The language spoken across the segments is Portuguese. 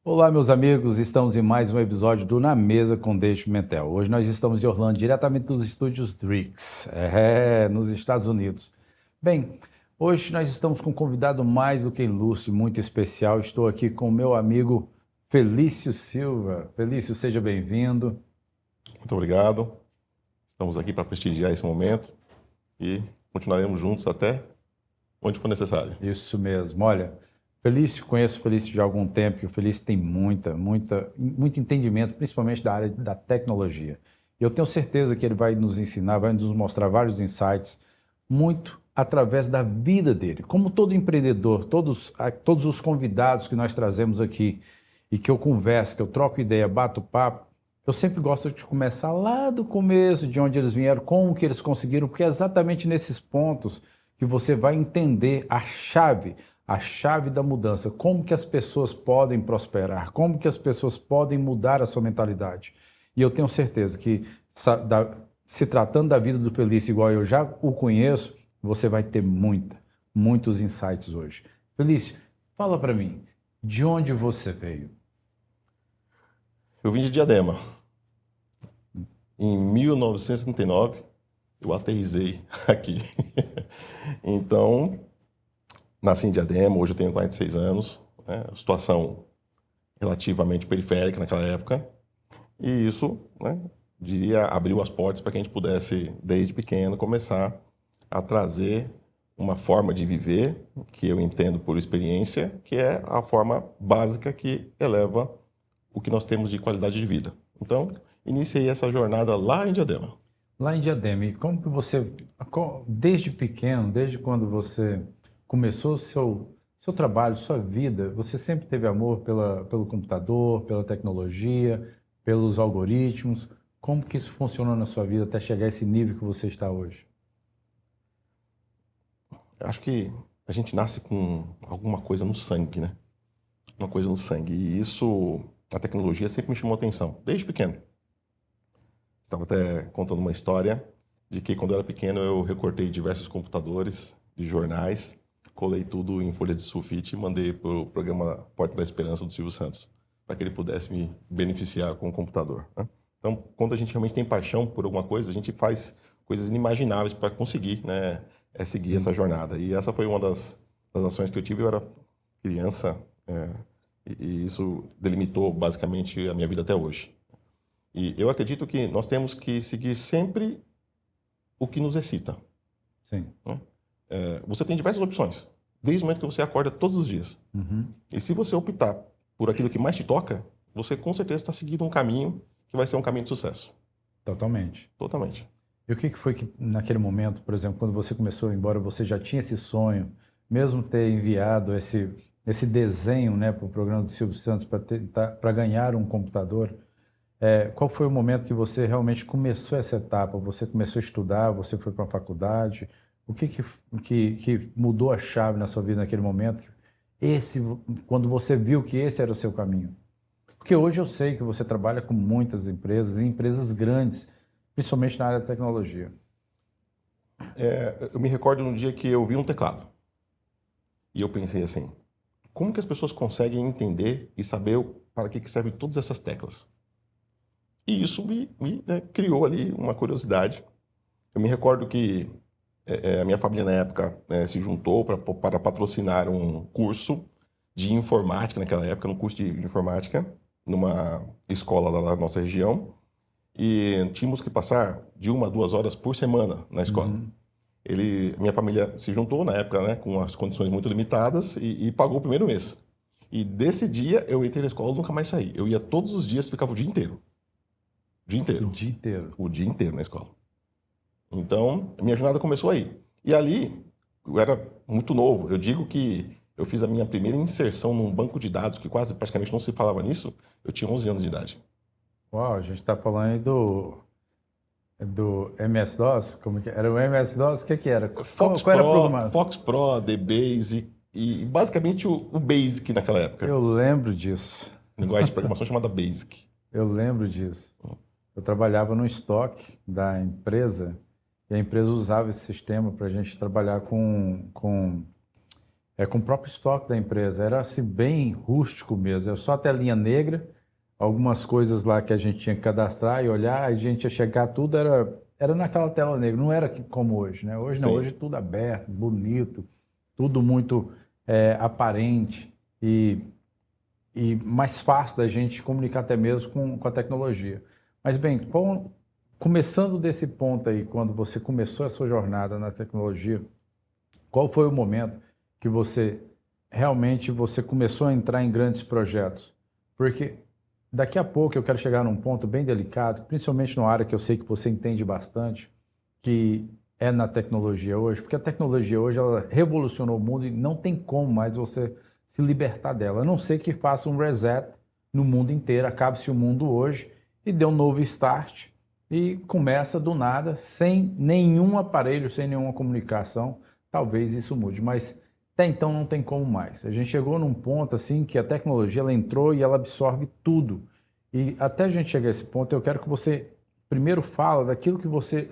Olá, meus amigos, estamos em mais um episódio do Na Mesa com Deixe Pimentel. Hoje nós estamos em Orlando, diretamente dos estúdios Drix, nos Estados Unidos. Bem, hoje nós estamos com um convidado mais do que ilustre, muito especial. Estou aqui com o meu amigo Felício Silva. Felício, seja bem-vindo. Muito obrigado. Estamos aqui para prestigiar esse momento e continuaremos juntos até onde for necessário. Isso mesmo. Olha, Felício, conheço o Felício de algum tempo e o Felício tem muito entendimento, principalmente da área da tecnologia. E eu tenho certeza que ele vai nos ensinar, vai nos mostrar vários insights, muito através da vida dele. Como todo empreendedor, todos os convidados que nós trazemos aqui e que eu converso, que eu troco ideia, bato papo, eu sempre gosto de começar lá do começo, de onde eles vieram, como que eles conseguiram, porque é exatamente nesses pontos que você vai entender a chave da mudança, como que as pessoas podem prosperar, como que as pessoas podem mudar a sua mentalidade. E eu tenho certeza que, se tratando da vida do Felício, igual eu já o conheço, você vai ter muitos insights hoje. Felício, fala para mim, de onde você veio? Eu vim de Diadema. Em 1939, eu aterrisei aqui. Então, nasci em Diadema, hoje eu tenho 46 anos, né? Situação relativamente periférica naquela época. E isso, né, diria, abriu as portas para que a gente pudesse, desde pequeno, começar a trazer uma forma de viver, que eu entendo por experiência, que é a forma básica que eleva o que nós temos de qualidade de vida. Então, iniciei essa jornada lá em Diadema. Lá em Diadema, e como que você, desde pequeno, desde quando você começou o seu trabalho, sua vida, você sempre teve amor pelo computador, pela tecnologia, pelos algoritmos? Como que isso funcionou na sua vida até chegar a esse nível que você está hoje? Acho que a gente nasce com alguma coisa no sangue, né? Uma coisa no sangue. E isso, a tecnologia sempre me chamou atenção, desde pequeno. Estava até contando uma história de que quando eu era pequeno eu recortei diversos computadores de jornais, colei tudo em folha de sulfite e mandei para o programa Porta da Esperança do Silvio Santos, para que ele pudesse me beneficiar com o computador, né? Então, quando a gente realmente tem paixão por alguma coisa, a gente faz coisas inimagináveis para conseguir, né, seguir essa jornada. E essa foi uma das ações que eu tive. Eu era criança, e isso delimitou basicamente a minha vida até hoje. E eu acredito que nós temos que seguir sempre o que nos excita, Sim. né? Você tem diversas opções, desde o momento que você acorda todos os dias. Uhum. E se você optar por aquilo que mais te toca, você com certeza está seguindo um caminho que vai ser um caminho de sucesso. Totalmente. Totalmente. E o que foi que, naquele momento, por exemplo, quando você começou, embora você já tinha esse sonho, mesmo ter enviado esse desenho, né, para o programa do Silvio Santos para ganhar um computador, qual foi o momento que você realmente começou essa etapa? Você começou a estudar, você foi para a faculdade? O que mudou a chave na sua vida naquele momento? Quando você viu que esse era o seu caminho? Porque hoje eu sei que você trabalha com muitas empresas, e empresas grandes, principalmente na área da tecnologia. Eu me recordo num dia que eu vi um teclado. E eu pensei assim, como que as pessoas conseguem entender e saber para que servem todas essas teclas? E isso me criou ali uma curiosidade. Eu me recordo que a minha família na época se juntou para patrocinar um curso de informática naquela época, um curso de informática, numa escola lá na nossa região. E tínhamos que passar de 1 a 2 horas por semana na escola. Uhum. Minha família se juntou na época, né, com as condições muito limitadas e pagou o primeiro mês. E desse dia eu entrei na escola e nunca mais saí. Eu ia todos os dias, ficava o dia inteiro. O dia O inteiro. dia inteiro. O dia inteiro na escola. Então, a minha jornada começou aí. E ali, eu era muito novo. Eu digo que eu fiz a minha primeira inserção num banco de dados, que quase praticamente não se falava nisso. Eu tinha 11 anos de idade. Uau, a gente está falando aí do MS-DOS? Como que era o MS-DOS? O que era? Qual era o programa? Fox Pro, DBase e basicamente o Basic naquela época. Eu lembro disso. Linguagem de programação chamada Basic. Eu lembro disso. Eu trabalhava no estoque da empresa e a empresa usava esse sistema para a gente trabalhar com com o próprio estoque da empresa. Era assim, bem rústico mesmo, era só a telinha negra, algumas coisas lá que a gente tinha que cadastrar e olhar, a gente ia chegar, tudo era naquela tela negra, não era como hoje, né? Hoje não, Sim. hoje é tudo aberto, bonito, tudo muito aparente e mais fácil da gente comunicar até mesmo com a tecnologia. Mas bem, começando desse ponto aí, quando você começou a sua jornada na tecnologia, qual foi o momento que você começou a entrar em grandes projetos? Porque daqui a pouco eu quero chegar num ponto bem delicado, principalmente numa área que eu sei que você entende bastante, que é na tecnologia hoje, porque a tecnologia hoje ela revolucionou o mundo e não tem como mais você se libertar dela, a não ser que faça um reset no mundo inteiro, acabe-se o mundo hoje e dê um novo start e começa do nada, sem nenhum aparelho, sem nenhuma comunicação, talvez isso mude, mas até então não tem como mais. A gente chegou num ponto assim que a tecnologia ela entrou e ela absorve tudo. E até a gente chegar a esse ponto, eu quero que você primeiro fala daquilo que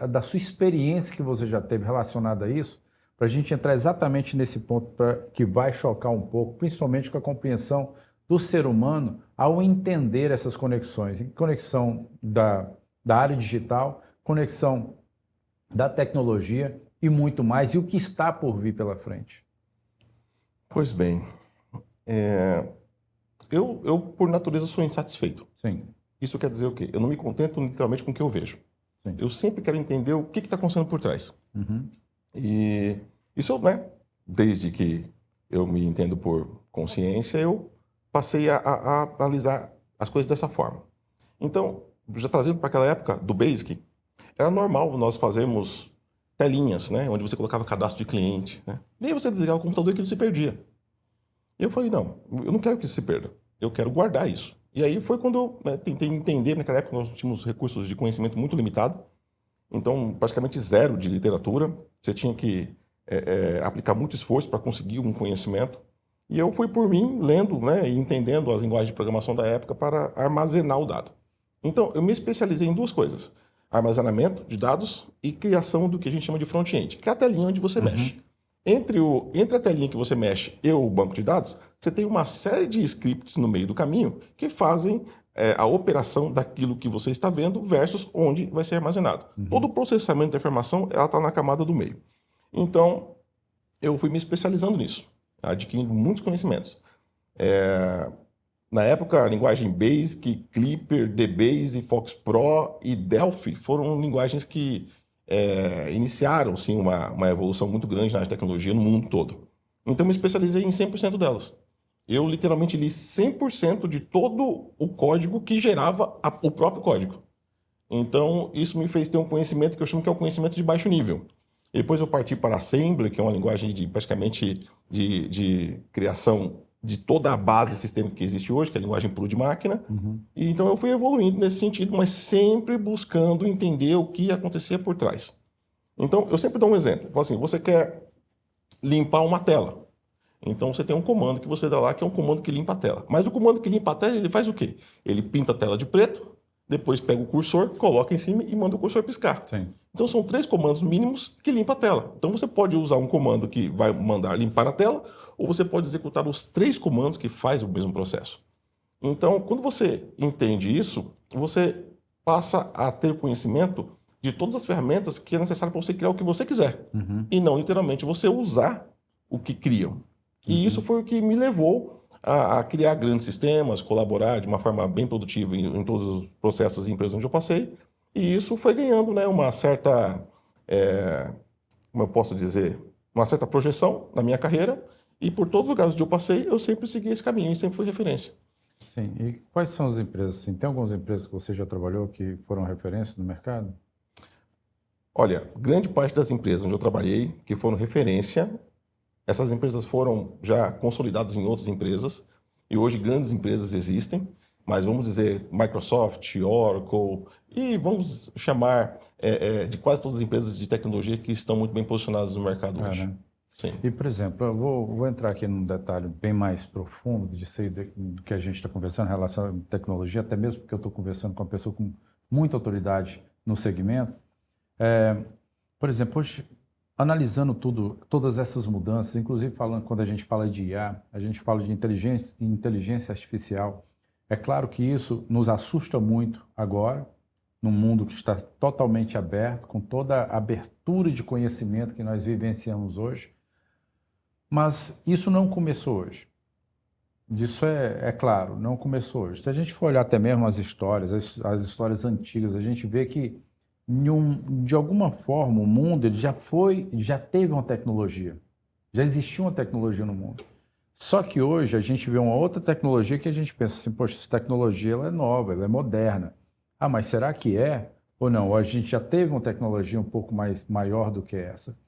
da sua experiência que você já teve relacionada a isso, para a gente entrar exatamente nesse ponto que vai chocar um pouco, principalmente com a compreensão do ser humano ao entender essas conexões, conexão da área digital, conexão da tecnologia e muito mais, e o que está por vir pela frente. Pois bem, eu por natureza sou insatisfeito. Sim. Isso quer dizer o quê? Eu não me contento literalmente com o que eu vejo. Sim. Eu sempre quero entender o que está acontecendo por trás. Uhum. E isso, né, desde que eu me entendo por consciência, eu passei a analisar as coisas dessa forma. Então, já trazendo para aquela época do Basic, era normal nós fazermos telinhas, né, onde você colocava cadastro de cliente, né, e aí você desligava o computador e aquilo se perdia. E eu falei, não, eu não quero que isso se perda, eu quero guardar isso. E aí foi quando eu, né, tentei entender, naquela época nós tínhamos recursos de conhecimento muito limitado, então praticamente zero de literatura, você tinha que aplicar muito esforço para conseguir um conhecimento. E eu fui por mim lendo, né, e entendendo as linguagens de programação da época para armazenar o dado. Então eu me especializei em duas coisas: armazenamento de dados e criação do que a gente chama de front-end, que é a telinha onde você mexe. Entre a telinha que você mexe e o banco de dados, você tem uma série de scripts no meio do caminho que fazem a operação daquilo que você está vendo versus onde vai ser armazenado. Todo o processamento da informação está na camada do meio. Então, eu fui me especializando nisso, adquirindo muitos conhecimentos. Na época, a linguagem Basic, Clipper, DBase, Fox Pro e Delphi foram linguagens que iniciaram sim, uma evolução muito grande na tecnologia no mundo todo. Então, me especializei em 100% delas. Eu literalmente li 100% de todo o código que gerava o próprio código. Então, isso me fez ter um conhecimento que eu chamo que é o conhecimento de baixo nível. E depois eu parti para Assembly, que é uma linguagem praticamente de criação de toda a base sistêmica que existe hoje, que é a linguagem pura de máquina. E então eu fui evoluindo nesse sentido, mas sempre buscando entender o que acontecia por trás. Então, eu sempre dou um exemplo. Falo assim, você quer limpar uma tela. Então, você tem um comando que você dá lá, que é um comando que limpa a tela. Mas o comando que limpa a tela, ele faz o quê? Ele pinta a tela de preto, depois pega o cursor, coloca em cima e manda o cursor piscar. Sim. Então, são 3 comandos mínimos que limpam a tela. Então, você pode usar um comando que vai mandar limpar a tela, ou você pode executar os 3 comandos que faz o mesmo processo. Então, quando você entende isso, você passa a ter conhecimento de todas as ferramentas que é necessário para você criar o que você quiser. E não, literalmente, você usar o que criam. E isso foi o que me levou a criar grandes sistemas, colaborar de uma forma bem produtiva em todos os processos e empresas onde eu passei. E isso foi ganhando, né, uma certa, como eu posso dizer, uma certa projeção na minha carreira. E por todos os lugares onde eu passei, eu sempre segui esse caminho e sempre fui referência. Sim. E quais são as empresas? Assim, tem algumas empresas que você já trabalhou que foram referência no mercado? Olha, grande parte das empresas onde eu trabalhei, que foram referência, essas empresas foram já consolidadas em outras empresas, e hoje grandes empresas existem, mas vamos dizer Microsoft, Oracle, e vamos chamar de quase todas as empresas de tecnologia que estão muito bem posicionadas no mercado hoje. Né? Sim. E, por exemplo, eu vou entrar aqui num detalhe bem mais profundo do que a gente está conversando em relação à tecnologia, até mesmo porque eu estou conversando com uma pessoa com muita autoridade no segmento. Por exemplo, hoje, analisando todas essas mudanças, inclusive quando a gente fala de IA, a gente fala de inteligência artificial. É claro que isso nos assusta muito agora, num mundo que está totalmente aberto, com toda a abertura de conhecimento que nós vivenciamos hoje. Mas isso não começou hoje. Disso é claro, não começou hoje. Se a gente for olhar até mesmo as histórias, as histórias antigas, a gente vê que, de alguma forma, o mundo ele já teve uma tecnologia. Já existia uma tecnologia no mundo. Só que hoje a gente vê uma outra tecnologia que a gente pensa assim, poxa, essa tecnologia ela é nova, ela é moderna. Ah, mas será que é? Ou não? Ou a gente já teve uma tecnologia um pouco maior do que essa?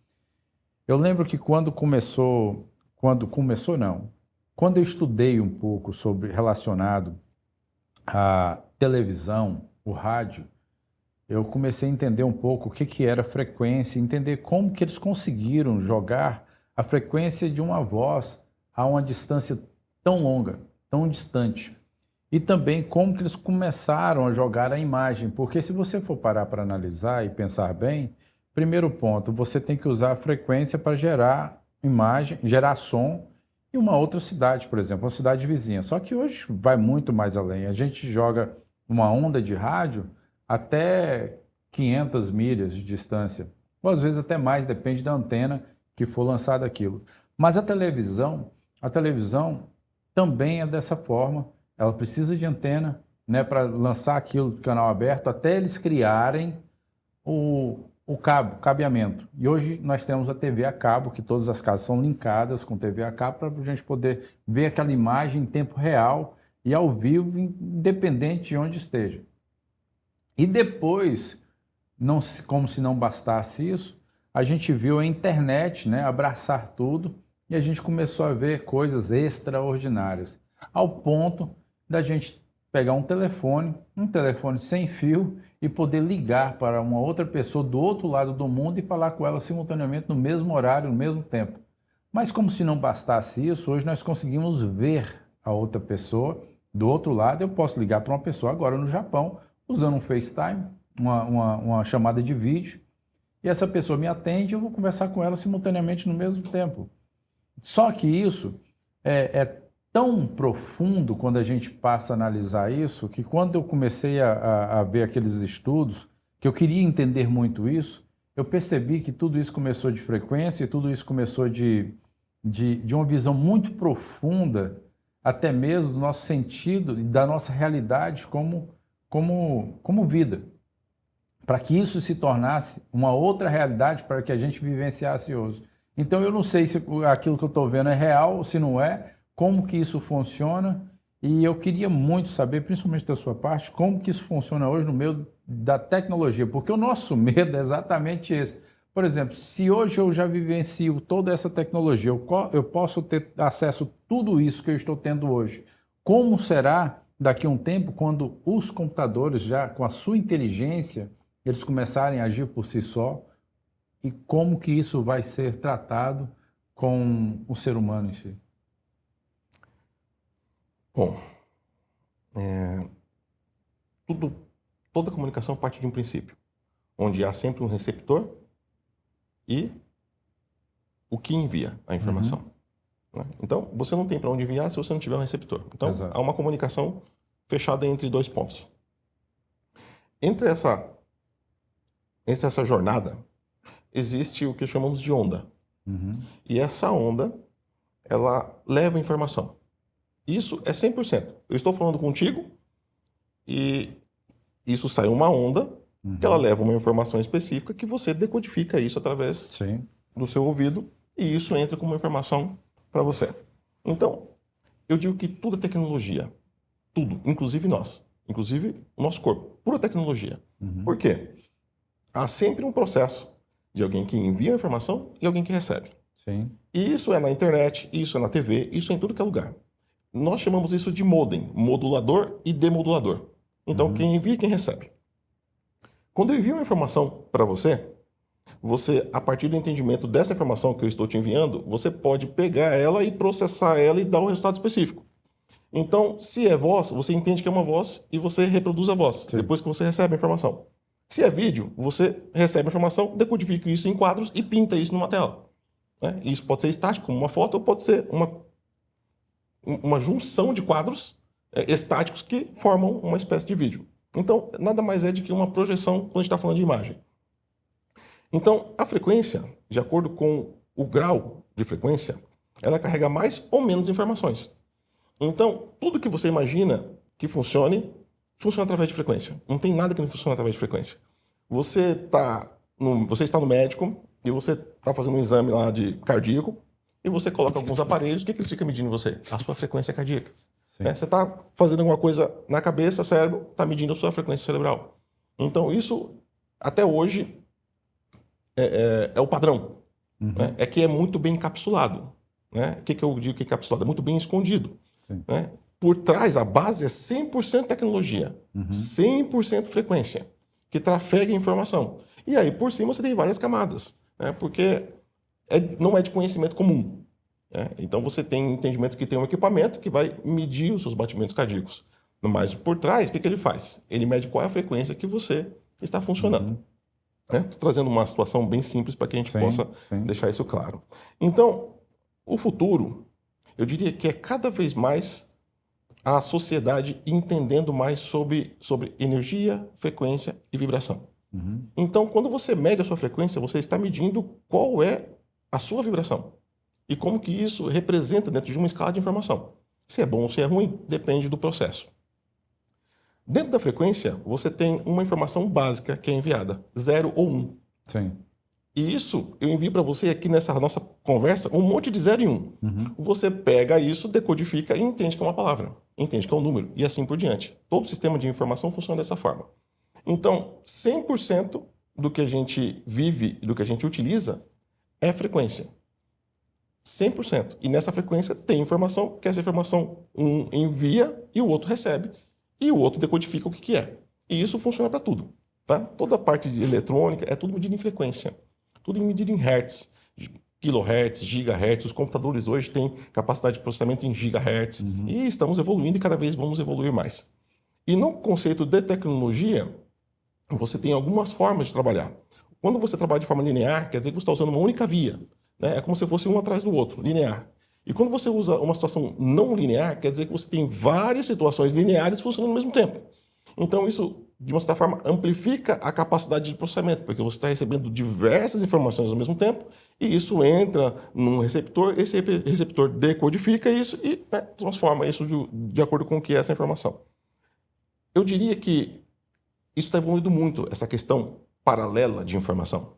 Eu lembro que quando eu estudei um pouco relacionado à televisão, o rádio, eu comecei a entender um pouco o que era frequência, entender como que eles conseguiram jogar a frequência de uma voz a uma distância tão longa, tão distante. E também como que eles começaram a jogar a imagem, porque se você for parar para analisar e pensar bem, primeiro ponto, você tem que usar a frequência para gerar imagem, gerar som em uma outra cidade, por exemplo, uma cidade vizinha. Só que hoje vai muito mais além. A gente joga uma onda de rádio até 500 milhas de distância, ou às vezes até mais, depende da antena que for lançada aquilo. Mas a televisão também é dessa forma. Ela precisa de antena, né, para lançar aquilo do canal aberto, até eles criarem o cabeamento. E hoje nós temos a TV a cabo, que todas as casas são linkadas com TV a cabo para a gente poder ver aquela imagem em tempo real e ao vivo, independente de onde esteja. E depois, como se não bastasse isso, a gente viu a internet, né, abraçar tudo e a gente começou a ver coisas extraordinárias, ao ponto da gente pegar um telefone sem fio e poder ligar para uma outra pessoa do outro lado do mundo e falar com ela simultaneamente no mesmo horário, no mesmo tempo. Mas como se não bastasse isso, hoje nós conseguimos ver a outra pessoa do outro lado. Eu posso ligar para uma pessoa agora no Japão, usando um FaceTime, uma chamada de vídeo, e essa pessoa me atende e eu vou conversar com ela simultaneamente no mesmo tempo. Só que isso é tão profundo quando a gente passa a analisar isso, que quando eu comecei a ver aqueles estudos, que eu queria entender muito isso, eu percebi que tudo isso começou de frequência e tudo isso começou de uma visão muito profunda, até mesmo do nosso sentido e da nossa realidade como vida. Para que isso se tornasse uma outra realidade para que a gente vivenciasse hoje. Então eu não sei se aquilo que eu estou vendo é real ou se não é, como que isso funciona, e eu queria muito saber, principalmente da sua parte, como que isso funciona hoje no meio da tecnologia, porque o nosso medo é exatamente esse. Por exemplo, se hoje eu já vivencio toda essa tecnologia, eu posso ter acesso a tudo isso que eu estou tendo hoje, como será daqui a um tempo quando os computadores, já com a sua inteligência, eles começarem a agir por si só, e como que isso vai ser tratado com o ser humano em si? Bom, toda comunicação parte de um princípio, onde há sempre um receptor e o que envia a informação. Né? Então, você não tem para onde enviar se você não tiver um receptor. Então, Exato. há uma comunicação fechada entre dois pontos. Entre essa jornada, existe o que chamamos de onda. E essa onda, ela leva informação. Isso é 100%. Eu estou falando contigo e isso sai uma onda que ela leva uma informação específica que você decodifica isso através do seu ouvido e isso entra como informação para você. Então, eu digo que tudo é tecnologia. Tudo, inclusive nós. Inclusive o nosso corpo. Pura tecnologia. Por quê? Há sempre um processo de alguém que envia a informação e alguém que recebe. E isso é na internet, isso é na TV, isso é em tudo que é lugar. Nós chamamos isso de modem, modulador e demodulador. Então, quem envia e quem recebe. Quando eu envio uma informação para você, a partir do entendimento dessa informação que eu estou te enviando, você pode pegar ela e processar ela e dar um resultado específico. Então, se é voz, você entende que é uma voz e você reproduz a voz depois que você recebe a informação. Se é vídeo, você recebe a informação, decodifica isso em quadros e pinta isso numa tela. Né? Isso pode ser estático, como uma foto, ou pode ser uma junção de quadros estáticos que formam uma espécie de vídeo. Então, nada mais é do que uma projeção quando a gente está falando de imagem. Então, a frequência, de acordo com o grau de frequência, ela carrega mais ou menos informações. Então, tudo que você imagina que funcione, funciona através de frequência. Não tem nada que não funcione através de frequência. Você está no médico e você está fazendo um exame lá de cardíaco e você coloca alguns aparelhos. O que eles ficam medindo em você? A sua frequência cardíaca. Você está fazendo alguma coisa na cabeça, cérebro, está medindo a sua frequência cerebral. Então, isso, até hoje, é o padrão. Né? É que é muito bem encapsulado. Né? O que eu digo que é encapsulado? É muito bem escondido. Né? Por trás, a base é 100% tecnologia, 100% frequência, que trafega a informação. E aí, por cima, você tem várias camadas, né? Porque não é de conhecimento comum. Né? Então, você tem entendimento que tem um equipamento que vai medir os seus batimentos cardíacos. Mas, por trás, o que ele faz? Ele mede qual é a frequência que você está funcionando. Estou trazendo uma situação bem simples para que a gente possa deixar isso claro. Então, o futuro, eu diria que é cada vez mais a sociedade entendendo mais sobre energia, frequência e vibração. Então, quando você mede a sua frequência, você está medindo qual é a sua vibração e como que isso representa dentro de uma escala de informação. Se é bom ou se é ruim, depende do processo. Dentro da frequência, você tem uma informação básica que é enviada, 0 ou 1. Sim. E isso eu envio para você aqui nessa nossa conversa um monte de 0 e 1. Você pega isso, decodifica e entende que é uma palavra, entende que é um número e assim por diante. Todo sistema de informação funciona dessa forma. Então, 100% do que a gente vive e do que a gente utiliza é frequência. 100%. E nessa frequência tem informação, que essa informação um envia e o outro recebe. E o outro decodifica o que é. E isso funciona para tudo. Tá? Toda a parte de eletrônica é tudo medido em frequência. Tudo medido em hertz, kilohertz, gigahertz. Os computadores hoje têm capacidade de processamento em gigahertz. E estamos evoluindo e cada vez vamos evoluir mais. E no conceito de tecnologia, você tem algumas formas de trabalhar. Quando você trabalha de forma linear, quer dizer que você está usando uma única via. Né? É como se fosse um atrás do outro, linear. E quando você usa uma situação não linear, quer dizer que você tem várias situações lineares funcionando ao mesmo tempo. Então, isso, de uma certa forma, amplifica a capacidade de processamento, porque você está recebendo diversas informações ao mesmo tempo, e isso entra num receptor, esse receptor decodifica isso e transforma isso de acordo com o que é essa informação. Eu diria que isso está evoluindo muito, essa questão paralela de informação,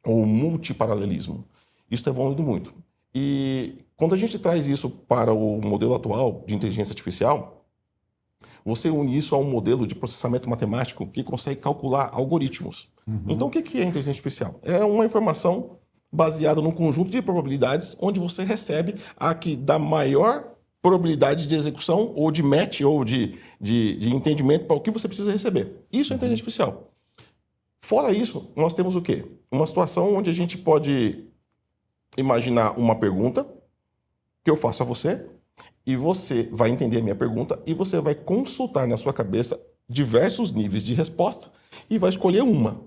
ou multiparalelismo. Isso está evoluindo muito. E quando a gente traz isso para o modelo atual de inteligência artificial, você une isso a um modelo de processamento matemático que consegue calcular algoritmos. Então, o que é inteligência artificial? É uma informação baseada num conjunto de probabilidades onde você recebe a que dá maior probabilidade de execução ou de match ou de entendimento para o que você precisa receber. Isso é inteligência artificial. Fora isso, nós temos o quê? Uma situação onde a gente pode imaginar uma pergunta que eu faço a você e você vai entender a minha pergunta e você vai consultar na sua cabeça diversos níveis de resposta e vai escolher uma,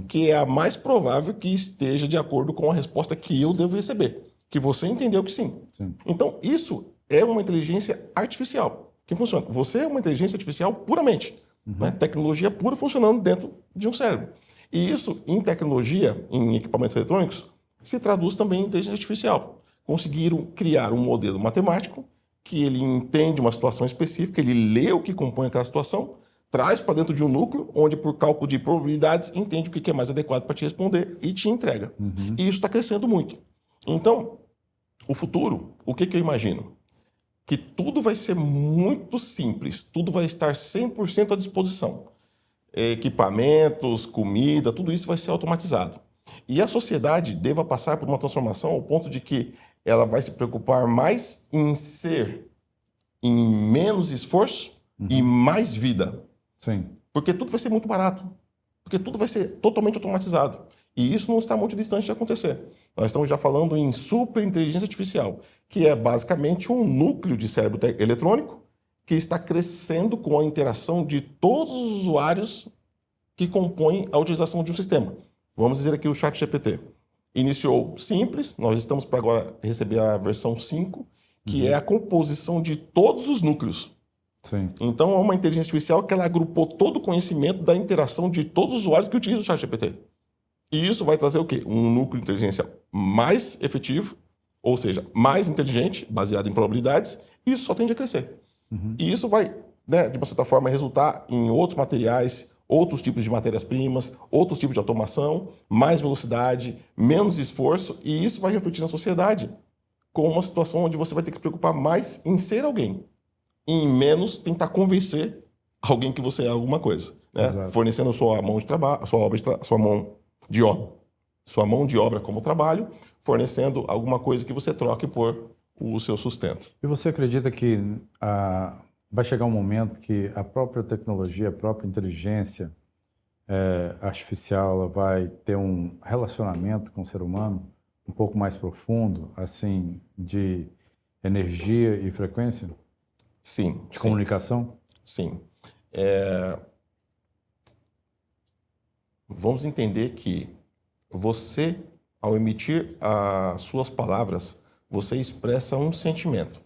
que é a mais provável que esteja de acordo com a resposta que eu devo receber, que você entendeu que sim. Então, isso é uma inteligência artificial que funciona. Você é uma inteligência artificial puramente, né? Tecnologia pura funcionando dentro de um cérebro. E isso, em tecnologia, em equipamentos eletrônicos, se traduz também em inteligência artificial. Conseguiram criar um modelo matemático que ele entende uma situação específica, ele lê o que compõe aquela situação, traz para dentro de um núcleo, onde por cálculo de probabilidades entende o que é mais adequado para te responder e te entrega. E isso está crescendo muito. Então, o futuro, o que eu imagino? Que tudo vai ser muito simples, tudo vai estar 100% à disposição. Equipamentos, comida, tudo isso vai ser automatizado. E a sociedade deva passar por uma transformação ao ponto de que ela vai se preocupar mais em ser em menos esforço e mais vida. Porque tudo vai ser muito barato. Porque tudo vai ser totalmente automatizado. E isso não está muito distante de acontecer. Nós estamos já falando em superinteligência artificial, que é basicamente um núcleo de cérebro eletrônico que está crescendo com a interação de todos os usuários que compõem a utilização de um sistema. Vamos dizer aqui o ChatGPT. Iniciou simples, nós estamos para agora receber a versão 5, que é a composição de todos os núcleos. Sim. Então, é uma inteligência artificial que ela agrupou todo o conhecimento da interação de todos os usuários que utilizam o ChatGPT. E isso vai trazer o quê? Um núcleo de inteligência mais efetivo, ou seja, mais inteligente, baseado em probabilidades, e isso só tende a crescer. E isso vai, né, de uma certa forma, resultar em outros materiais, outros tipos de matérias-primas, outros tipos de automação, mais velocidade, menos esforço, e isso vai refletir na sociedade com uma situação onde você vai ter que se preocupar mais em ser alguém, e em menos tentar convencer alguém que você é alguma coisa, né? Fornecendo sua mão de trabalho, sua mão de obra como trabalho, fornecendo alguma coisa que você troque por o seu sustento. E você acredita que vai chegar um momento que a própria tecnologia, a própria inteligência artificial, ela vai ter um relacionamento com o ser humano um pouco mais profundo, assim, de energia e frequência? Sim. De comunicação? Sim. Vamos entender que você, ao emitir as suas palavras, você expressa um sentimento.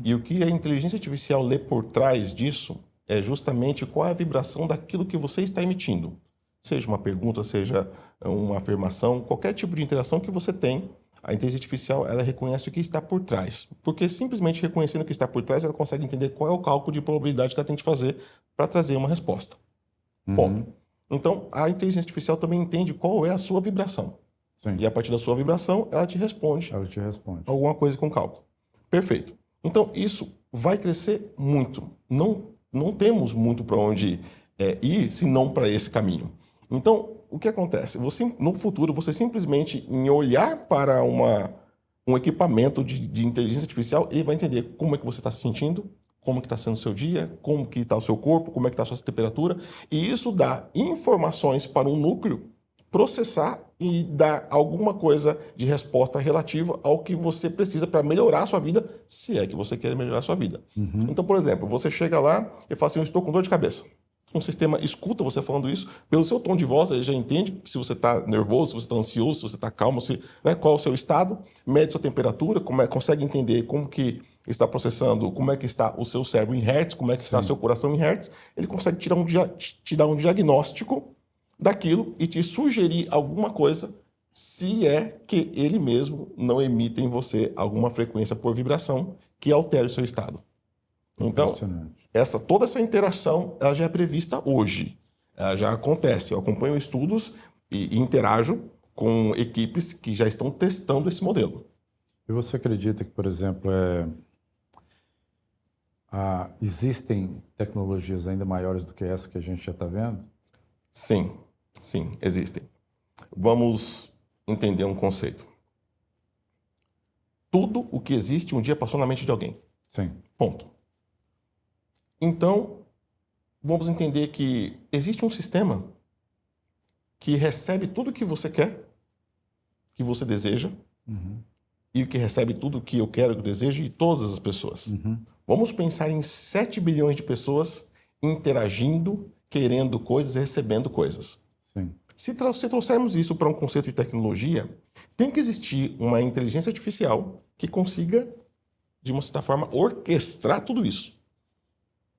E o que a inteligência artificial lê por trás disso é justamente qual é a vibração daquilo que você está emitindo. Seja uma pergunta, seja uma afirmação, qualquer tipo de interação que você tem, a inteligência artificial ela reconhece o que está por trás. Porque simplesmente reconhecendo o que está por trás, ela consegue entender qual é o cálculo de probabilidade que ela tem que fazer para trazer uma resposta. Ponto. Então, a inteligência artificial também entende qual é a sua vibração. Sim. E a partir da sua vibração, ela te responde. Ela te responde. Alguma coisa com cálculo. Perfeito. Então, isso vai crescer muito. Não temos muito para onde ir, se não para esse caminho. Então, o que acontece? No futuro, você simplesmente, em olhar para um equipamento de inteligência artificial, ele vai entender como é que você está se sentindo, como que está sendo o seu dia, como que está o seu corpo, como é que está a sua temperatura. E isso dá informações para um núcleo processar e dar alguma coisa de resposta relativa ao que você precisa para melhorar a sua vida, se é que você quer melhorar a sua vida. Então, por exemplo, você chega lá e fala assim, eu estou com dor de cabeça. Um sistema escuta você falando isso, pelo seu tom de voz, ele já entende se você está nervoso, se você está ansioso, se você está calmo, qual é o seu estado, mede sua temperatura, consegue entender como que está processando, como é que está o seu cérebro em hertz, como é que está seu coração em hertz, ele consegue te dar um diagnóstico daquilo e te sugerir alguma coisa se é que ele mesmo não emite em você alguma frequência por vibração que altere o seu estado. Então, toda essa interação ela já é prevista hoje. Ela já acontece. Eu acompanho estudos e interajo com equipes que já estão testando esse modelo. E você acredita que, por exemplo, existem tecnologias ainda maiores do que essa que a gente já está vendo? Sim, existem. Vamos entender um conceito. Tudo o que existe um dia passou na mente de alguém. Sim. Ponto. Então, vamos entender que existe um sistema que recebe tudo o que você quer, que você deseja, e que recebe tudo o que eu quero, que eu desejo, e todas as pessoas. Vamos pensar em 7 bilhões de pessoas interagindo, querendo coisas e recebendo coisas. Sim. Se trouxermos isso para um conceito de tecnologia, tem que existir uma inteligência artificial que consiga, de uma certa forma, orquestrar tudo isso.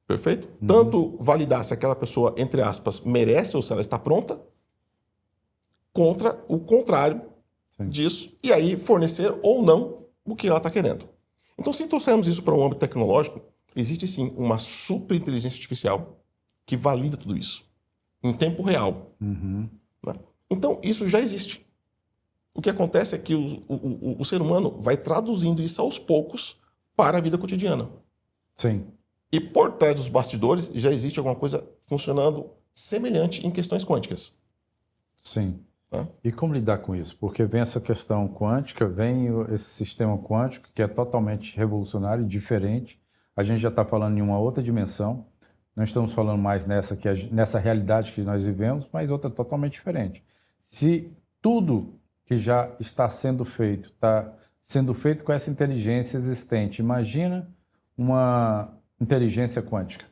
Perfeito? Tanto validar se aquela pessoa, entre aspas, merece ou se ela está pronta, contra o contrário disso, e aí fornecer ou não o que ela está querendo. Então, se trouxermos isso para um âmbito tecnológico, existe sim uma super inteligência artificial que valida tudo isso em tempo real. Né? Então, isso já existe. O que acontece é que o ser humano vai traduzindo isso aos poucos para a vida cotidiana. Sim. E por trás dos bastidores já existe alguma coisa funcionando semelhante em questões quânticas. Sim. E como lidar com isso? Porque vem essa questão quântica, vem esse sistema quântico que é totalmente revolucionário e diferente. A gente já está falando em uma outra dimensão. Não estamos falando mais nessa realidade que nós vivemos, mas outra totalmente diferente. Se tudo que já está sendo feito com essa inteligência existente, imagina uma inteligência quântica.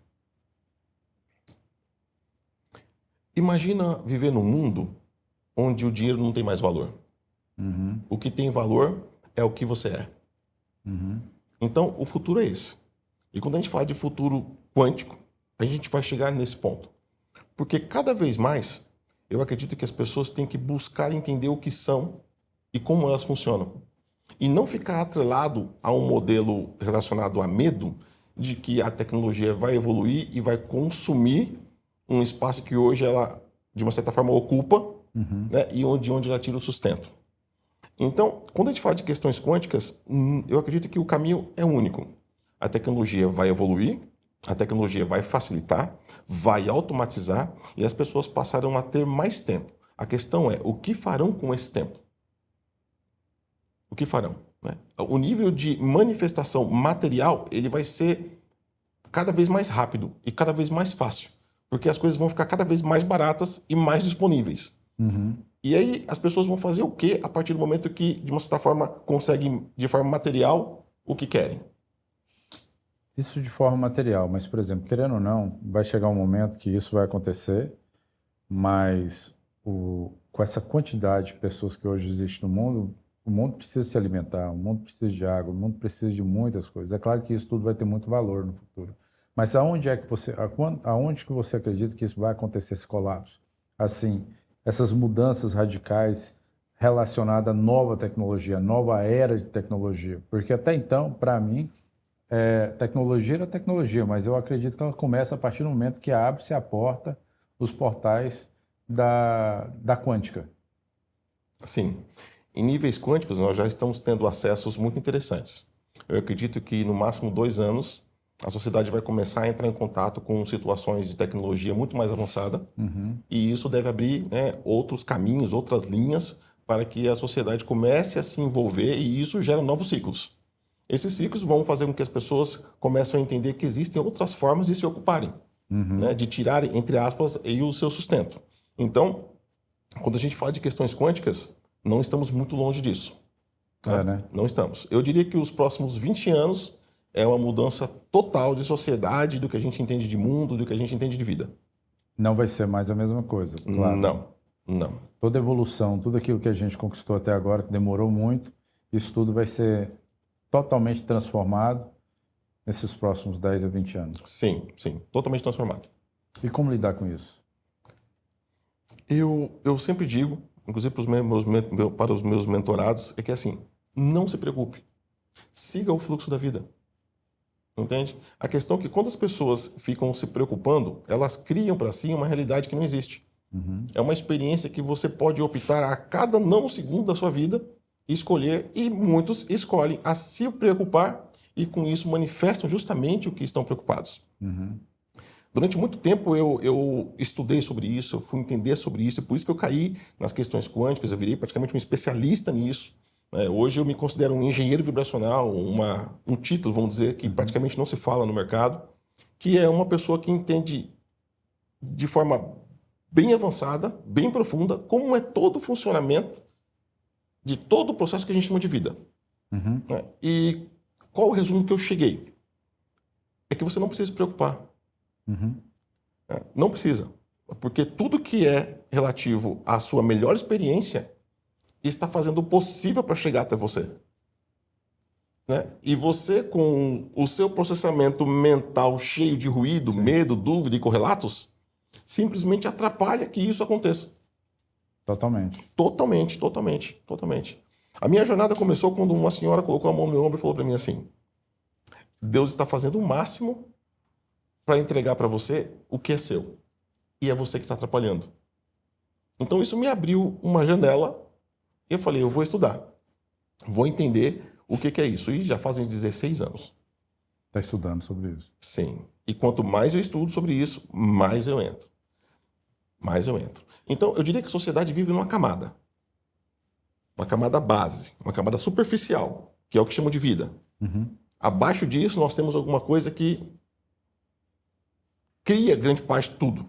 Imagina viver num mundo onde o dinheiro não tem mais valor. Uhum. O que tem valor é o que você é. Uhum. Então, o futuro é esse. E quando a gente fala de futuro quântico, a gente vai chegar nesse ponto. Porque cada vez mais, eu acredito que as pessoas têm que buscar entender o que são e como elas funcionam. E não ficar atrelado a um modelo relacionado a medo de que a tecnologia vai evoluir e vai consumir um espaço que hoje ela, de uma certa forma, ocupa, né, e onde ela tira o sustento. Então, quando a gente fala de questões quânticas, eu acredito que o caminho é único. A tecnologia vai evoluir, a tecnologia vai facilitar, vai automatizar e as pessoas passarão a ter mais tempo. A questão é, o que farão com esse tempo? O que farão? Né? O nível de manifestação material ele vai ser cada vez mais rápido e cada vez mais fácil, porque as coisas vão ficar cada vez mais baratas e mais disponíveis. Uhum. E aí as pessoas vão fazer o quê a partir do momento que, de uma certa forma, conseguem, de forma material, o que querem? Isso de forma material, mas, por exemplo, querendo ou não, vai chegar um momento que isso vai acontecer, mas com essa quantidade de pessoas que hoje existe no mundo, o mundo precisa se alimentar, o mundo precisa de água, o mundo precisa de muitas coisas. É claro que isso tudo vai ter muito valor no futuro. Mas aonde é que aonde que você acredita que isso vai acontecer, esse colapso? Assim, essas mudanças radicais relacionadas à nova tecnologia, nova era de tecnologia. Porque até então, para mim, tecnologia era tecnologia, mas eu acredito que ela começa a partir do momento que abre-se a porta, os portais da quântica. Sim. Em níveis quânticos, nós já estamos tendo acessos muito interessantes. Eu acredito que, no máximo 2 anos, a sociedade vai começar a entrar em contato com situações de tecnologia muito mais avançada. E isso deve abrir, né, outros caminhos, outras linhas, para que a sociedade comece a se envolver e isso gera novos ciclos. Esses ciclos vão fazer com que as pessoas comecem a entender que existem outras formas de se ocuparem, né, de tirarem, entre aspas, aí o seu sustento. Então, quando a gente fala de questões quânticas, não estamos muito longe disso. Tá? Né? Não estamos. Eu diria que os próximos 20 anos é uma mudança total de sociedade, do que a gente entende de mundo, do que a gente entende de vida. Não vai ser mais a mesma coisa, claro. Não. Toda evolução, tudo aquilo que a gente conquistou até agora, que demorou muito, isso tudo vai ser totalmente transformado nesses próximos 10 a 20 anos. Sim, totalmente transformado. E como lidar com isso? Eu sempre digo, inclusive para os meus mentorados, é que assim, não se preocupe. Siga o fluxo da vida. Entende? A questão é que quando as pessoas ficam se preocupando, elas criam para si uma realidade que não existe. É uma experiência que você pode optar a cada segundo da sua vida, escolher, e muitos escolhem a se preocupar e com isso manifestam justamente o que estão preocupados. Durante muito tempo eu estudei sobre isso, eu fui entender sobre isso, e por isso que eu caí nas questões quânticas, eu virei praticamente um especialista nisso. Hoje eu me considero um engenheiro vibracional, um título, vamos dizer, que praticamente não se fala no mercado, que é uma pessoa que entende de forma bem avançada, bem profunda, como é todo o funcionamento de todo o processo que a gente chama de vida. E qual o resumo que eu cheguei? É que você não precisa se preocupar. Não precisa. Porque tudo que é relativo à sua melhor experiência está fazendo o possível para chegar até você. Né? E você, com o seu processamento mental cheio de ruído, medo, dúvida e correlatos, simplesmente atrapalha que isso aconteça. Totalmente. Totalmente. A minha jornada começou quando uma senhora colocou a mão no meu ombro e falou para mim assim: Deus está fazendo o máximo para entregar para você o que é seu. E é você que está atrapalhando. Então isso me abriu uma janela e eu falei, eu vou estudar. Vou entender o que é isso. E já fazem 16 anos. Está estudando sobre isso. Sim. E quanto mais eu estudo sobre isso, mais eu entro. Então, eu diria que a sociedade vive numa camada. Uma camada base, uma camada superficial, que é o que chamam de vida. Abaixo disso, nós temos alguma coisa que cria grande parte de tudo.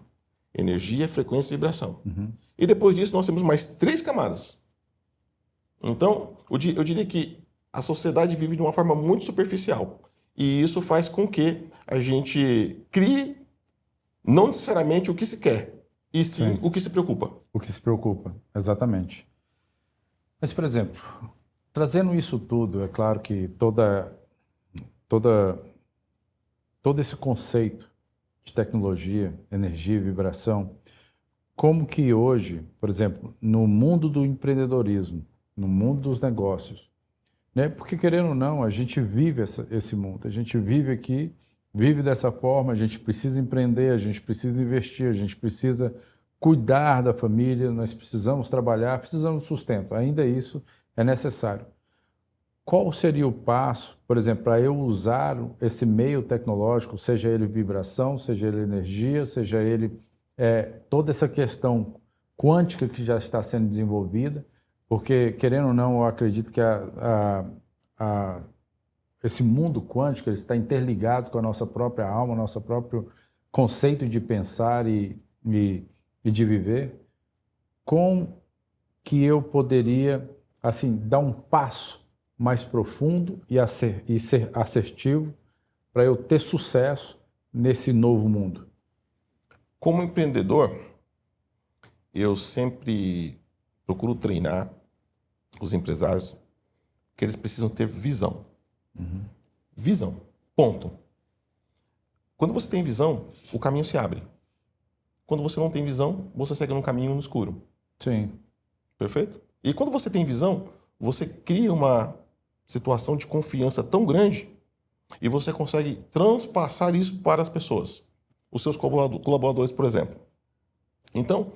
Energia, frequência e vibração. E depois disso, nós temos mais 3 camadas. Então, eu diria que a sociedade vive de uma forma muito superficial. E isso faz com que a gente crie não necessariamente o que se quer, e sim Sim. o que se preocupa. O que se preocupa, exatamente. Mas, por exemplo, trazendo isso tudo, é claro que toda, todo esse conceito de tecnologia, energia e vibração, como que hoje, por exemplo, no mundo do empreendedorismo, no mundo dos negócios, né? Porque querendo ou não, a gente vive esse mundo, a gente vive aqui, vive dessa forma, a gente precisa empreender, a gente precisa investir, a gente precisa cuidar da família, nós precisamos trabalhar, precisamos de sustento, ainda isso é necessário. Qual seria o passo, por exemplo, para eu usar esse meio tecnológico, seja ele vibração, seja ele energia, seja ele toda essa questão quântica que já está sendo desenvolvida, porque, querendo ou não, eu acredito que esse mundo quântico ele está interligado com a nossa própria alma, nosso próprio conceito de pensar e de viver. Como que eu poderia, assim, dar um passo mais profundo e ser assertivo para eu ter sucesso nesse novo mundo? Como empreendedor, eu sempre procuro treinar os empresários que eles precisam ter visão. Visão, ponto. Quando você tem visão, o caminho se abre. Quando você não tem visão, você segue num caminho no escuro. Sim. Perfeito? E quando você tem visão, você cria uma situação de confiança tão grande e você consegue transpassar isso para as pessoas, os seus colaboradores, por exemplo. Então,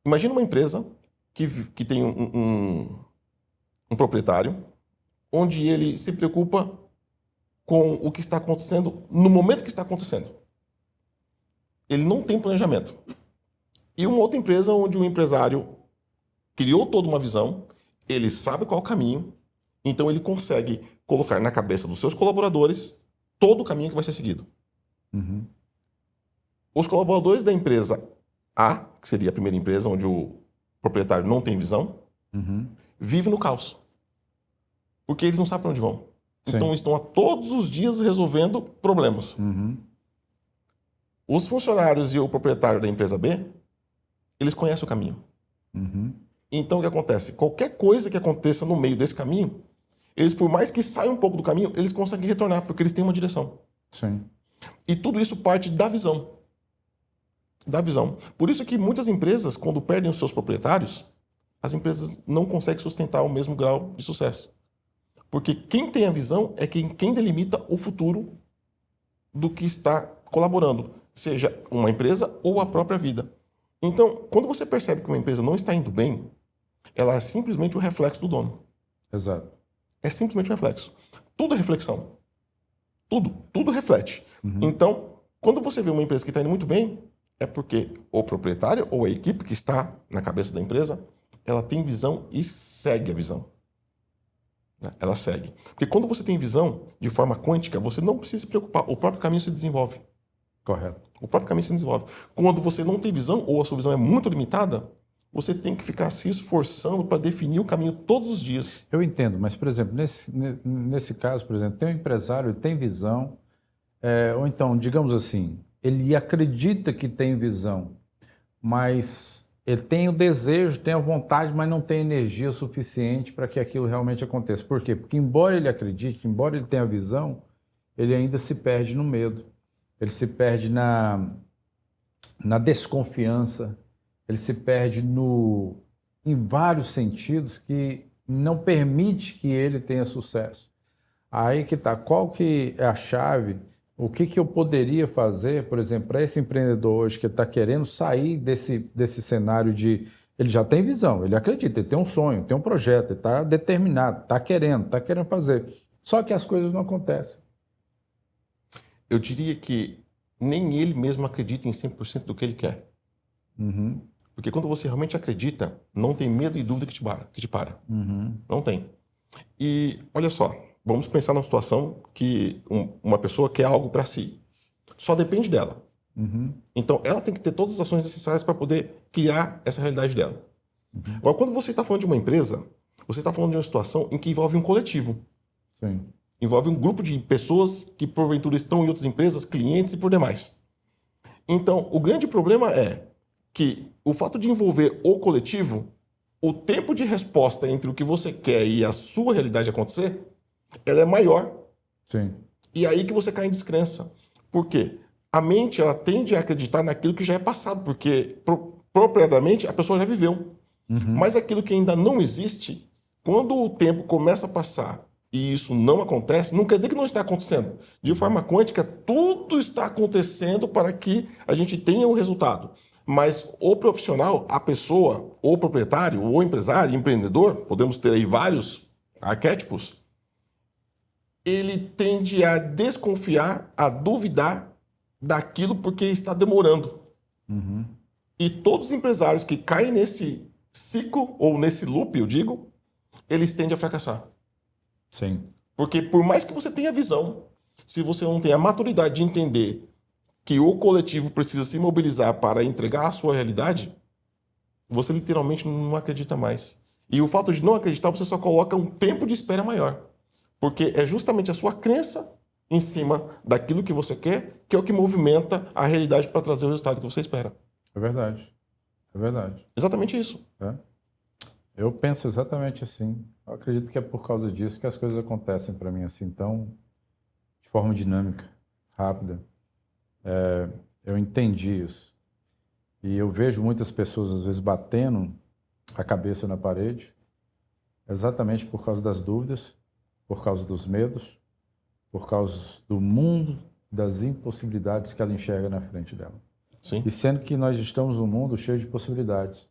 imagina uma empresa que tem um proprietário onde ele se preocupa com o que está acontecendo no momento que está acontecendo. Ele não tem planejamento. E uma outra empresa onde o empresário criou toda uma visão, ele sabe qual é o caminho, então ele consegue colocar na cabeça dos seus colaboradores todo o caminho que vai ser seguido. Os colaboradores da empresa A, que seria a primeira empresa onde o proprietário não tem visão, vivem no caos. Porque eles não sabem para onde vão. Sim. Então estão a todos os dias resolvendo problemas. Os funcionários e o proprietário da empresa B, eles conhecem o caminho. Então o que acontece? Qualquer coisa que aconteça no meio desse caminho, eles, por mais que saiam um pouco do caminho, eles conseguem retornar, porque eles têm uma direção. Sim. E tudo isso parte da visão. Da visão. Por isso que muitas empresas, quando perdem os seus proprietários, as empresas não conseguem sustentar o mesmo grau de sucesso. Porque quem tem a visão é quem delimita o futuro do que está colaborando, seja uma empresa ou a própria vida. Então, quando você percebe que uma empresa não está indo bem, ela é simplesmente o reflexo do dono. Exato. É simplesmente um reflexo. Tudo é reflexão. Tudo reflete. Então, quando você vê uma empresa que está indo muito bem, é porque o proprietário ou a equipe que está na cabeça da empresa, ela tem visão e segue a visão. Ela segue. Porque quando você tem visão de forma quântica, você não precisa se preocupar. O próprio caminho se desenvolve. Correto. O próprio caminho se desenvolve. Quando você não tem visão, ou a sua visão é muito limitada, você tem que ficar se esforçando para definir o caminho todos os dias. Eu entendo, mas, por exemplo, nesse caso, por exemplo, tem um empresário, ele tem visão, ou então, digamos assim, ele acredita que tem visão, mas ele tem o desejo, tem a vontade, mas não tem energia suficiente para que aquilo realmente aconteça. Por quê? Porque embora ele acredite, embora ele tenha visão, ele ainda se perde no medo, ele se perde na desconfiança, ele se perde em vários sentidos que não permite que ele tenha sucesso. Aí que está, qual que é a chave? O que eu poderia fazer, por exemplo, para esse empreendedor hoje que está querendo sair desse cenário de... Ele já tem visão, ele acredita, ele tem um sonho, tem um projeto, ele está determinado, está querendo fazer. Só que as coisas não acontecem. Eu diria que nem ele mesmo acredita em 100% do que ele quer. Porque quando você realmente acredita, não tem medo e dúvida que te para. Não tem. E olha só, vamos pensar numa situação que uma pessoa quer algo para si. Só depende dela. Então, ela tem que ter todas as ações necessárias para poder criar essa realidade dela. Agora, quando você está falando de uma empresa, você está falando de uma situação em que envolve um coletivo. Sim. Envolve um grupo de pessoas que, porventura, estão em outras empresas, clientes e por demais. Então, o grande problema é que o fato de envolver o coletivo, o tempo de resposta entre o que você quer e a sua realidade acontecer, ela é maior. Sim. E aí que você cai em descrença. Por quê? A mente, ela tende a acreditar naquilo que já é passado, porque propriamente a pessoa já viveu. Mas aquilo que ainda não existe, quando o tempo começa a passar e isso não acontece, não quer dizer que não está acontecendo. De forma quântica, tudo está acontecendo para que a gente tenha o resultado. Mas o profissional, a pessoa, o proprietário, o empresário, empreendedor, podemos ter aí vários arquétipos, ele tende a desconfiar, a duvidar daquilo porque está demorando. E todos os empresários que caem nesse ciclo, ou nesse loop, eu digo, eles tendem a fracassar. Sim. Porque por mais que você tenha visão, se você não tem a maturidade de entender que o coletivo precisa se mobilizar para entregar a sua realidade, você literalmente não acredita mais. E o fato de não acreditar, você só coloca um tempo de espera maior. Porque é justamente a sua crença em cima daquilo que você quer, que é o que movimenta a realidade para trazer o resultado que você espera. É verdade. É verdade. Exatamente isso. É. Eu penso exatamente assim. Eu acredito que é por causa disso que as coisas acontecem para mim assim, tão de forma dinâmica, rápida. Eu entendi isso. E eu vejo muitas pessoas, às vezes, batendo a cabeça na parede, exatamente por causa das dúvidas, por causa dos medos, por causa do mundo das impossibilidades que ela enxerga na frente dela. Sim. E sendo que nós estamos num mundo cheio de possibilidades.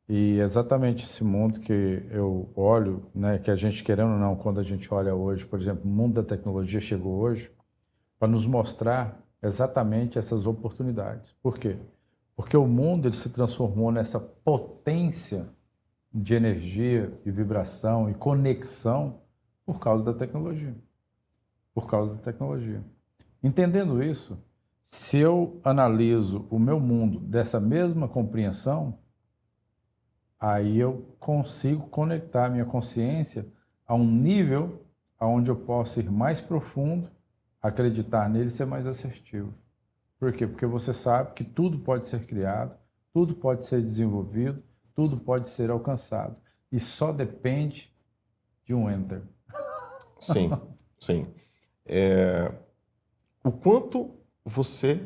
E é exatamente esse mundo que eu olho, né, que a gente, querendo ou não, quando a gente olha hoje, por exemplo, o mundo da tecnologia chegou hoje para nos mostrar exatamente essas oportunidades. Por quê? Porque o mundo ele se transformou nessa potência de energia e vibração e conexão por causa da tecnologia. Por causa da tecnologia. Entendendo isso, se eu analiso o meu mundo dessa mesma compreensão, aí eu consigo conectar minha consciência a um nível onde eu posso ir mais profundo, acreditar nele e ser mais assertivo. Por quê? Porque você sabe que tudo pode ser criado, tudo pode ser desenvolvido, tudo pode ser alcançado. E só depende de um enter. Sim, sim. O quanto você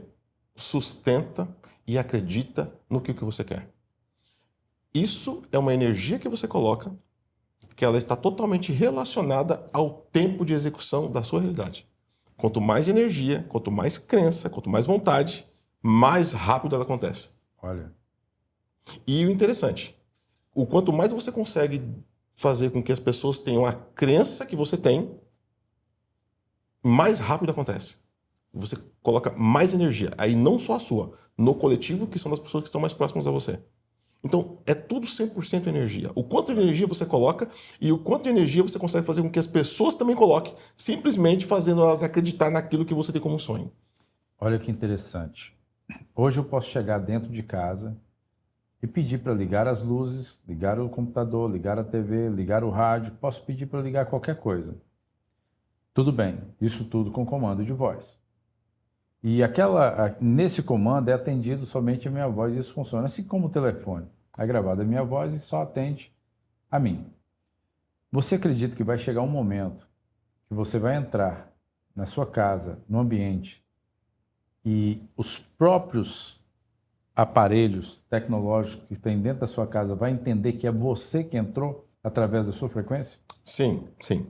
sustenta e acredita no que você quer. Isso é uma energia que você coloca, que ela está totalmente relacionada ao tempo de execução da sua realidade. Quanto mais energia, quanto mais crença, quanto mais vontade, mais rápido ela acontece. Olha. E o interessante, o quanto mais você consegue fazer com que as pessoas tenham a crença que você tem, mais rápido acontece. Você coloca mais energia, aí não só a sua, no coletivo, que são das pessoas que estão mais próximas a você. Então, é tudo 100% energia. O quanto de energia você coloca e o quanto de energia você consegue fazer com que as pessoas também coloquem, simplesmente fazendo elas acreditar naquilo que você tem como sonho. Olha que interessante. Hoje eu posso chegar dentro de casa e pedir para ligar as luzes, ligar o computador, ligar a TV, ligar o rádio. Posso pedir para ligar qualquer coisa. Tudo bem, isso tudo com comando de voz. E nesse comando é atendido somente a minha voz e isso funciona assim como o telefone. É gravada a minha voz e só atende a mim. Você acredita que vai chegar um momento que você vai entrar na sua casa, no ambiente, e os próprios aparelhos tecnológicos que tem dentro da sua casa vai entender que é você que entrou através da sua frequência? Sim, sim.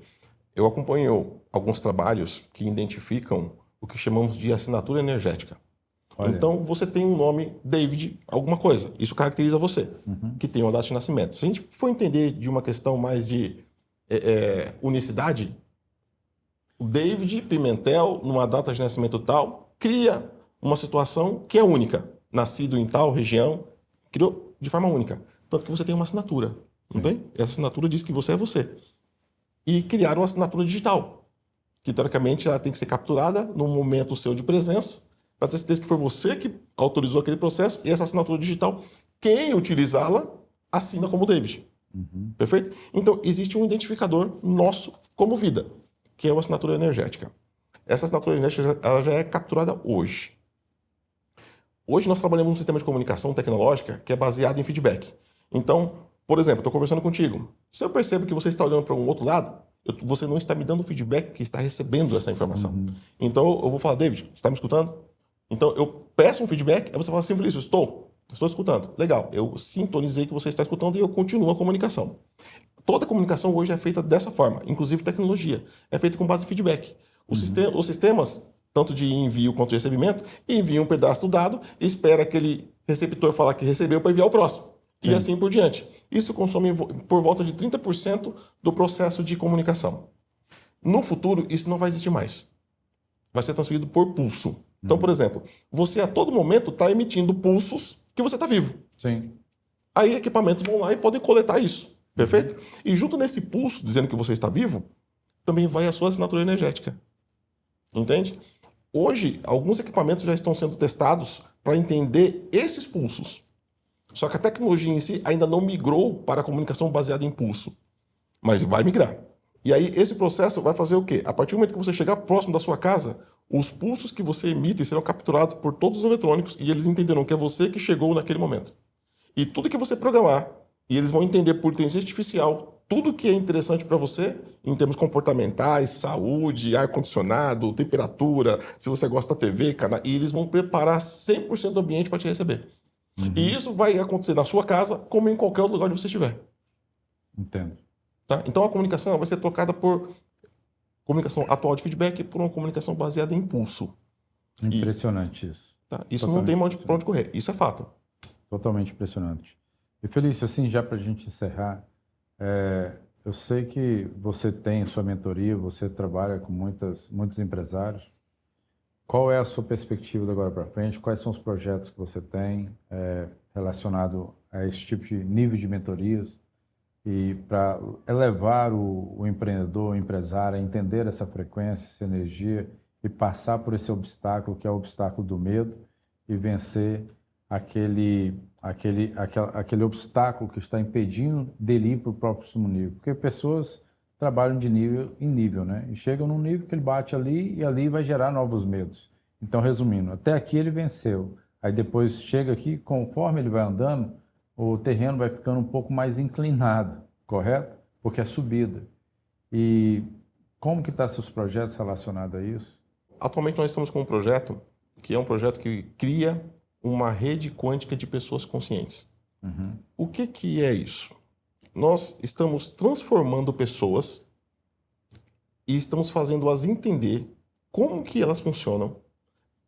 Eu acompanho alguns trabalhos que identificam o que chamamos de assinatura energética. Olha. Então, você tem um nome, David, alguma coisa. Isso caracteriza você, que tem uma data de nascimento. Se a gente for entender de uma questão mais de unicidade, o David Pimentel, numa data de nascimento tal, cria uma situação que é única. Nascido em tal região, criou de forma única. Tanto que você tem uma assinatura. Não bem? Essa assinatura diz que você é você. E criaram uma assinatura digital, que teoricamente ela tem que ser capturada no momento seu de presença, para ter certeza que foi você que autorizou aquele processo, e essa assinatura digital, quem utilizá-la, assina como David. Perfeito? Então, existe um identificador nosso como vida, que é a assinatura energética. Essa assinatura energética ela já é capturada hoje. Hoje nós trabalhamos num sistema de comunicação tecnológica que é baseado em feedback. Então, por exemplo, estou conversando contigo. Se eu percebo que você está olhando para um outro lado, você não está me dando o feedback que está recebendo essa informação. Então, eu vou falar, David, você está me escutando? Então, eu peço um feedback, aí você fala assim, Felício, estou escutando. Legal, eu sintonizei que você está escutando e eu continuo a comunicação. Toda a comunicação hoje é feita dessa forma, inclusive tecnologia. É feita com base em feedback. Os sistemas, tanto de envio quanto de recebimento, enviam um pedaço do dado e espera aquele receptor falar que recebeu para enviar o próximo. Sim. E assim por diante. Isso consome por volta de 30% do processo de comunicação. No futuro, isso não vai existir mais. Vai ser transferido por pulso. Então, por exemplo, você a todo momento está emitindo pulsos que você está vivo. Sim. Aí equipamentos vão lá e podem coletar isso. Perfeito? E junto nesse pulso, dizendo que você está vivo, também vai a sua assinatura energética. Entende? Hoje, alguns equipamentos já estão sendo testados para entender esses pulsos. Só que a tecnologia em si ainda não migrou para a comunicação baseada em pulso. Mas vai migrar. E aí, esse processo vai fazer o quê? A partir do momento que você chegar próximo da sua casa, os pulsos que você emite serão capturados por todos os eletrônicos e eles entenderão que é você que chegou naquele momento. E tudo que você programar, e eles vão entender por inteligência artificial tudo que é interessante para você em termos comportamentais, saúde, ar-condicionado, temperatura, se você gosta da TV, canal, e eles vão preparar 100% do ambiente para te receber. E isso vai acontecer na sua casa como em qualquer outro lugar onde você estiver. Entendo. Tá? Então a comunicação vai ser trocada por comunicação atual de feedback por uma comunicação baseada em impulso. Impressionante isso. Tá? Isso não tem para onde correr. Isso é fato. Totalmente impressionante. E Felício, assim, já para a gente encerrar, eu sei que você tem sua mentoria, você trabalha com muitos empresários. Qual é a sua perspectiva de agora para frente? Quais são os projetos que você tem relacionado a esse tipo de nível de mentorias e para elevar o empreendedor, o empresário a entender essa frequência, essa energia e passar por esse obstáculo que é o obstáculo do medo e vencer aquele obstáculo que está impedindo dele ir para o próximo nível. Porque pessoas trabalham de nível em nível, né? E chegam num nível que ele bate ali e ali vai gerar novos medos. Então, resumindo, até aqui ele venceu. Aí depois chega aqui, conforme ele vai andando, o terreno vai ficando um pouco mais inclinado, correto? Porque é subida. E como que estão seus projetos relacionados a isso? Atualmente nós estamos com um projeto que é um projeto que cria uma rede quântica de pessoas conscientes. O que é isso? Nós estamos transformando pessoas e estamos fazendo-as entender como que elas funcionam,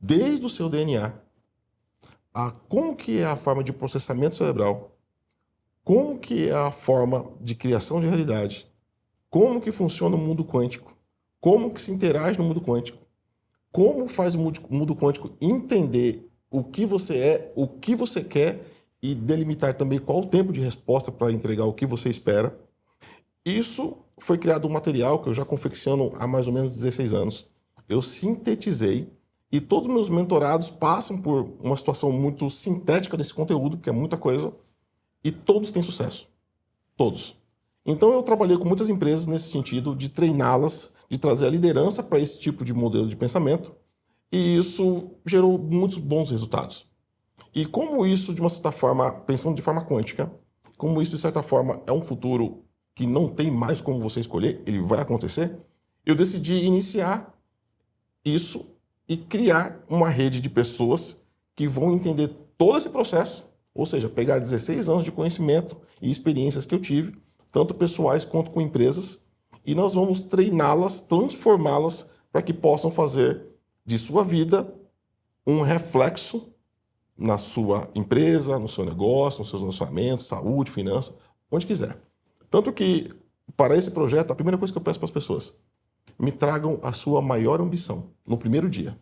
desde o seu DNA, como que é a forma de processamento cerebral, como que é a forma de criação de realidade, como que funciona o mundo quântico, como que se interage no mundo quântico, como faz o mundo quântico entender o que você é, o que você quer e delimitar também qual o tempo de resposta para entregar o que você espera. Isso foi criado um material que eu já confecciono há mais ou menos 16 anos. Eu sintetizei e todos os meus mentorados passam por uma situação muito sintética desse conteúdo, que é muita coisa, e todos têm sucesso. Todos. Então eu trabalhei com muitas empresas nesse sentido de treiná-las, de trazer a liderança para esse tipo de modelo de pensamento, e isso gerou muitos bons resultados. E como isso, de uma certa forma, pensando de forma quântica, como isso, de certa forma, é um futuro que não tem mais como você escolher, ele vai acontecer, eu decidi iniciar isso e criar uma rede de pessoas que vão entender todo esse processo, ou seja, pegar 16 anos de conhecimento e experiências que eu tive, tanto pessoais quanto com empresas, e nós vamos treiná-las, transformá-las para que possam fazer de sua vida um reflexo na sua empresa, no seu negócio, nos seus relacionamentos, saúde, finanças, onde quiser. Tanto que, para esse projeto, a primeira coisa que eu peço para as pessoas, me tragam a sua maior ambição no primeiro dia.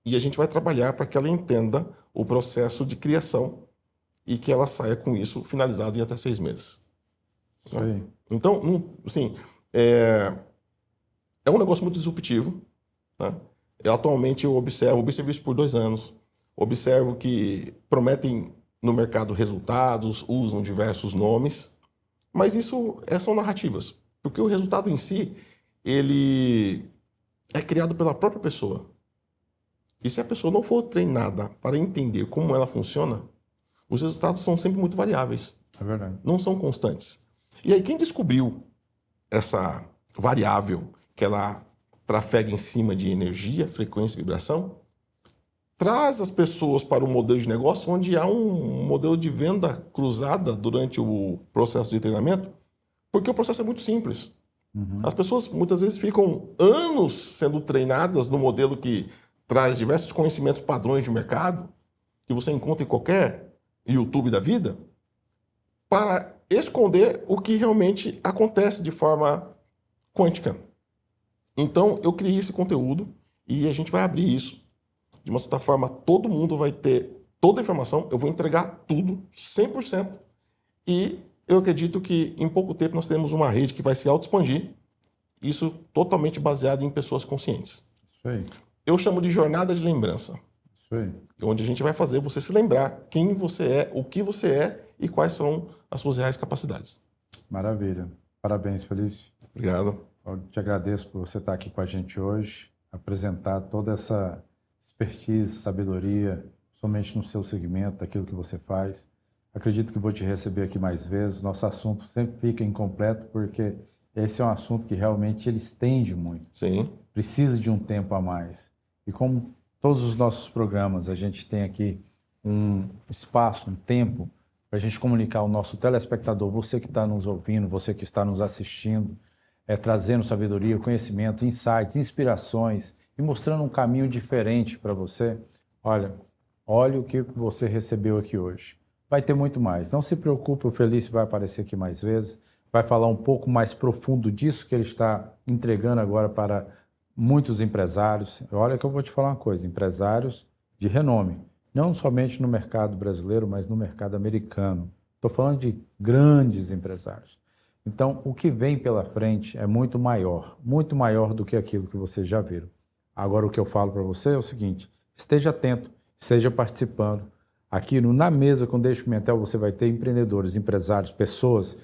E a gente vai trabalhar para que ela entenda o processo de criação e que ela saia com isso finalizado em até 6 meses. Isso aí. Então, assim, é um negócio muito disruptivo, né? Atualmente eu observo isso por 2 anos, observo que prometem no mercado resultados, usam diversos nomes, mas isso são narrativas, porque o resultado em si, ele é criado pela própria pessoa. E se a pessoa não for treinada para entender como ela funciona, os resultados são sempre muito variáveis. É verdade. Não são constantes. E aí, quem descobriu essa variável que ela trafega em cima de energia, frequência e vibração, traz as pessoas para um modelo de negócio onde há um modelo de venda cruzada durante o processo de treinamento, porque o processo é muito simples. As pessoas muitas vezes ficam anos sendo treinadas no modelo que traz diversos conhecimentos padrões de mercado, que você encontra em qualquer YouTube da vida, para esconder o que realmente acontece de forma quântica. Então, eu criei esse conteúdo e a gente vai abrir isso. De uma certa forma, todo mundo vai ter toda a informação, eu vou entregar tudo, 100%. E eu acredito que em pouco tempo nós teremos uma rede que vai se auto-expandir, isso totalmente baseado em pessoas conscientes. Isso aí. Eu chamo de jornada de lembrança. Isso aí. Onde a gente vai fazer você se lembrar quem você é, o que você é e quais são as suas reais capacidades. Maravilha. Parabéns, Felício. Obrigado. Eu te agradeço por você estar aqui com a gente hoje, apresentar toda essa expertise, sabedoria, somente no seu segmento, daquilo que você faz. Acredito que vou te receber aqui mais vezes. Nosso assunto sempre fica incompleto, porque esse é um assunto que realmente ele estende muito. Sim. Precisa de um tempo a mais. E como todos os nossos programas, a gente tem aqui um espaço, um tempo, para a gente comunicar ao nosso telespectador, você que está nos ouvindo, você que está nos assistindo, trazendo sabedoria, conhecimento, insights, inspirações e mostrando um caminho diferente para você. Olha o que você recebeu aqui hoje. Vai ter muito mais. Não se preocupe, o Felício vai aparecer aqui mais vezes, vai falar um pouco mais profundo disso que ele está entregando agora para muitos empresários. Olha que eu vou te falar uma coisa, empresários de renome, não somente no mercado brasileiro, mas no mercado americano. Estou falando de grandes empresários. Então, o que vem pela frente é muito maior do que aquilo que vocês já viram. Agora, o que eu falo para você é o seguinte, esteja atento, esteja participando. Aqui no Na Mesa com Deixa Pimentel você vai ter empreendedores, empresários, pessoas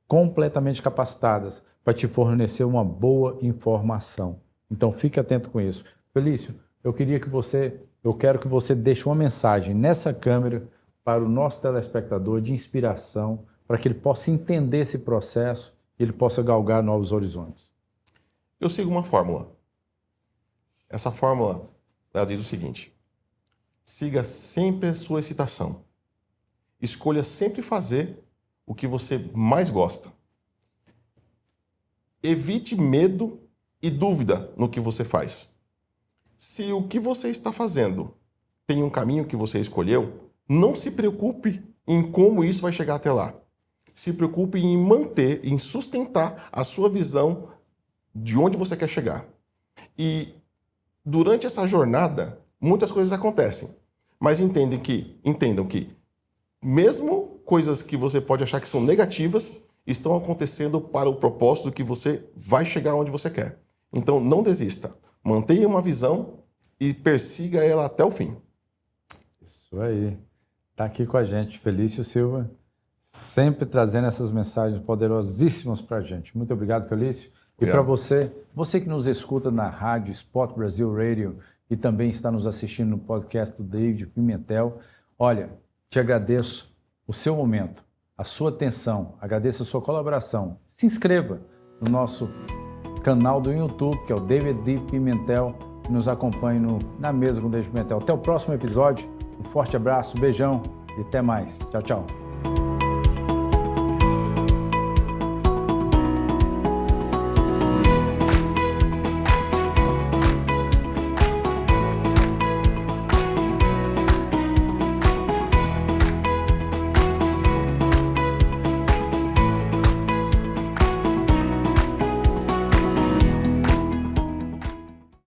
completamente capacitadas para te fornecer uma boa informação. Então, fique atento com isso. Felício, eu quero que você deixe uma mensagem nessa câmera para o nosso telespectador de inspiração, para que ele possa entender esse processo e ele possa galgar novos horizontes. Eu sigo uma fórmula. Essa fórmula, ela diz o seguinte: siga sempre a sua excitação. Escolha sempre fazer o que você mais gosta. Evite medo e dúvida no que você faz. Se o que você está fazendo tem um caminho que você escolheu, não se preocupe em como isso vai chegar até lá. Se preocupe em manter, em sustentar a sua visão de onde você quer chegar. E durante essa jornada, muitas coisas acontecem. Mas entendam que mesmo coisas que você pode achar que são negativas, estão acontecendo para o propósito que você vai chegar onde você quer. Então, não desista. Mantenha uma visão e persiga ela até o fim. Isso aí. Está aqui com a gente, Felício Silva, sempre trazendo essas mensagens poderosíssimas para a gente. Muito obrigado, Felício. E para você que nos escuta na rádio Spot Brasil Radio e também está nos assistindo no podcast do David Pimentel, olha, te agradeço o seu momento, a sua atenção, agradeço a sua colaboração. Se inscreva no nosso canal do YouTube, que é o David D. Pimentel, e nos acompanhe Na Mesa com o David Pimentel. Até o próximo episódio, um forte abraço, beijão e até mais. Tchau, tchau.